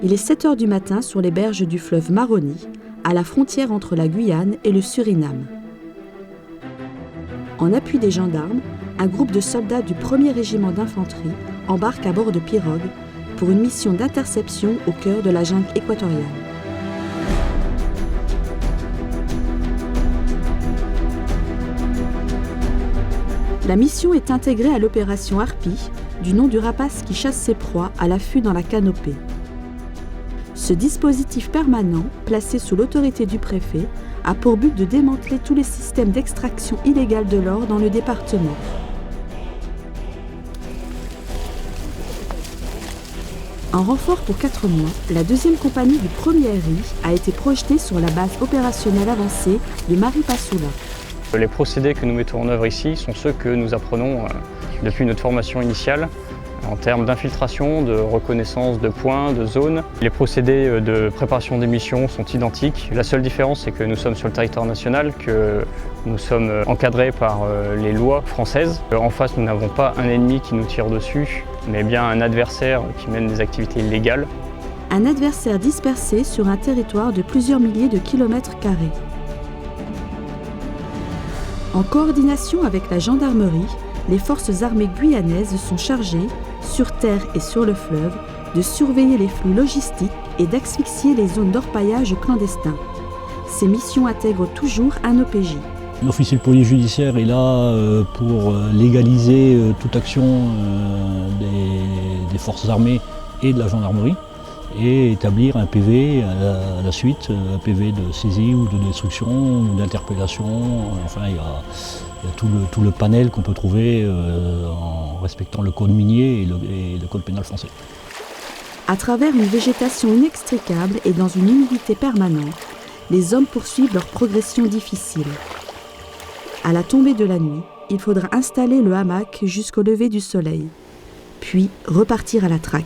Il est 7 heures du matin sur les berges du fleuve Maroni, à la frontière entre la Guyane et le Suriname. En appui des gendarmes, un groupe de soldats du 1er régiment d'infanterie embarque à bord de pirogues pour une mission d'interception au cœur de la jungle équatoriale. La mission est intégrée à l'opération Harpie, du nom du rapace qui chasse ses proies à l'affût dans la canopée. Ce dispositif permanent, placé sous l'autorité du préfet, a pour but de démanteler tous les systèmes d'extraction illégale de l'or dans le département. En renfort pour 4 mois, la 2e compagnie du 1er RI a été projetée sur la base opérationnelle avancée de Maripasoula. Les procédés que nous mettons en œuvre ici sont ceux que nous apprenons depuis notre formation initiale en termes d'infiltration, de reconnaissance de points, de zones. Les procédés de préparation des missions sont identiques. La seule différence, c'est que nous sommes sur le territoire national, que nous sommes encadrés par les lois françaises. En face, nous n'avons pas un ennemi qui nous tire dessus, mais bien un adversaire qui mène des activités illégales. Un adversaire dispersé sur un territoire de plusieurs milliers de kilomètres carrés. En coordination avec la gendarmerie, les forces armées guyanaises sont chargées, sur terre et sur le fleuve, de surveiller les flux logistiques et d'asphyxier les zones d'orpaillage clandestins. Ces missions intègrent toujours un OPJ. L'officier de police judiciaire est là pour légaliser toute action des forces armées et de la gendarmerie et établir un PV à la suite, un PV de saisie ou de destruction ou d'interpellation. Enfin, il y a tout le panel qu'on peut trouver en respectant le code minier et le code pénal français. À travers une végétation inextricable et dans une humidité permanente, les hommes poursuivent leur progression difficile. À la tombée de la nuit, il faudra installer le hamac jusqu'au lever du soleil, puis repartir à la traque.